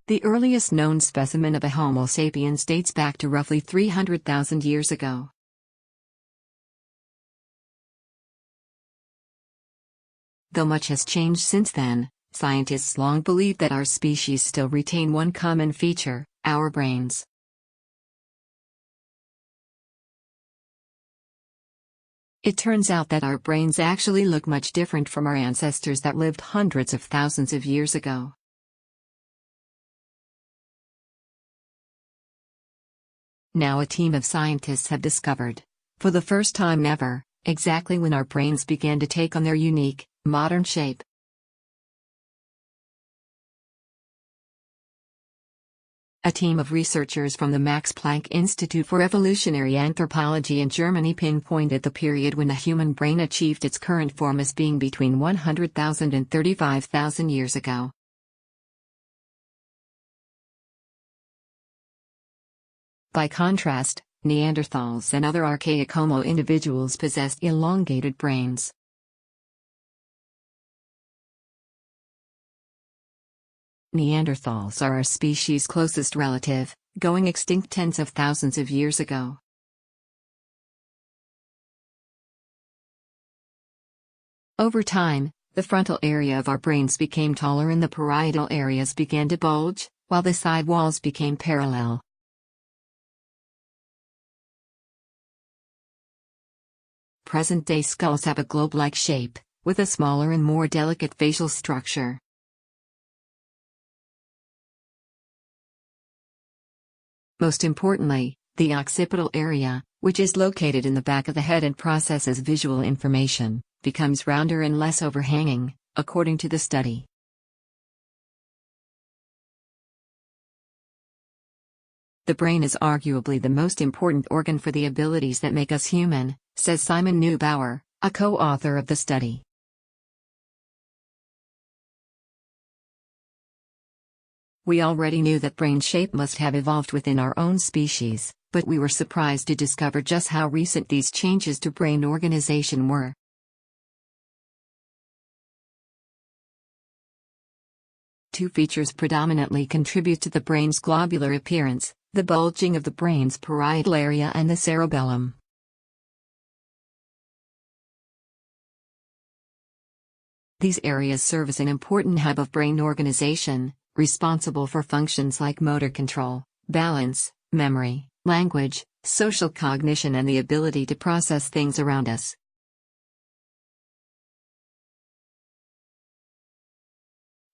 The earliest known specimen of a Homo sapiens dates back to roughly 300,000 years ago. Though much has changed since then, scientists long believed that our species still retain one common feature: our brains. It turns out that our brains actually look much different from our ancestors that lived hundreds of thousands of years ago. Now a team of scientists have discovered, for the first time ever, exactly when our brains began to take on their unique, modern shape. A team of researchers from the Max Planck Institute for Evolutionary Anthropology in Germany pinpointed the period when the human brain achieved its current form as being between 100,000 and 35,000 years ago. By contrast, Neanderthals and other archaic Homo individuals possessed elongated brains. Neanderthals are our species' closest relative, going extinct tens of thousands of years ago. Over time, the frontal area of our brains became taller and the parietal areas began to bulge, while the side walls became parallel. Present-day skulls have a globe-like shape, with a smaller and more delicate facial structure. Most importantly, the occipital area, which is located in the back of the head and processes visual information, becomes rounder and less overhanging, according to the study. The brain is arguably the most important organ for the abilities that make us human, says Simon Neubauer, a co-author of the study. We already knew that brain shape must have evolved within our own species, but we were surprised to discover just how recent these changes to brain organization were. Two features predominantly contribute to the brain's globular appearance: the bulging of the brain's parietal area and the cerebellum. These areas serve as an important hub of brain organization, responsible for functions like motor control, balance, memory, language, social cognition, and the ability to process things around us.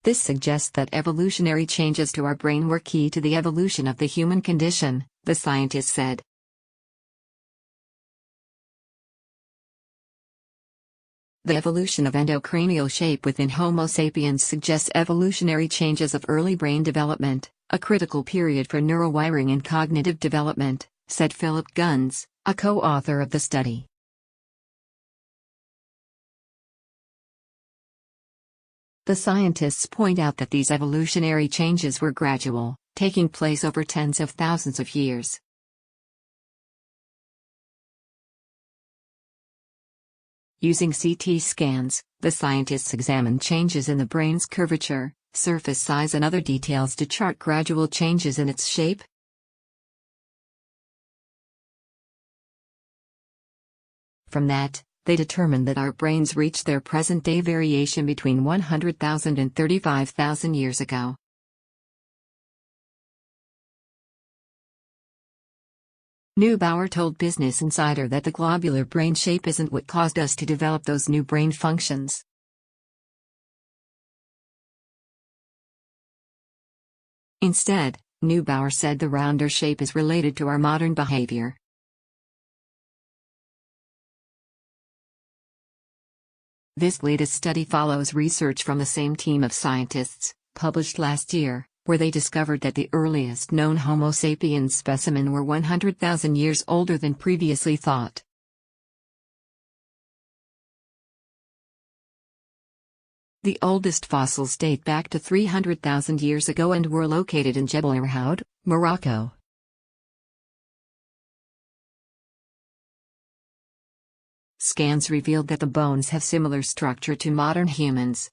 This suggests that evolutionary changes to our brain were key to the evolution of the human condition, the scientists said. The evolution of endocranial shape within Homo sapiens suggests evolutionary changes of early brain development, a critical period for neurowiring and cognitive development, said Philip Gunz, a co-author of the study. The scientists point out that these evolutionary changes were gradual, taking place over tens of thousands of years. Using CT scans, the scientists examined changes in the brain's curvature, surface size, and other details to chart gradual changes in its shape. From that, they determined that our brains reached their present-day variation between 100,000 and 35,000 years ago. Neubauer told Business Insider that the globular brain shape isn't what caused us to develop those new brain functions. Instead, Neubauer said the rounder shape is related to our modern behavior. This latest study follows research from the same team of scientists, published last year, where they discovered that the earliest known Homo sapiens specimen were 100,000 years older than previously thought. The oldest fossils date back to 300,000 years ago and were located in Jebel Irhoud, Morocco. Scans revealed that the bones have similar structure to modern humans,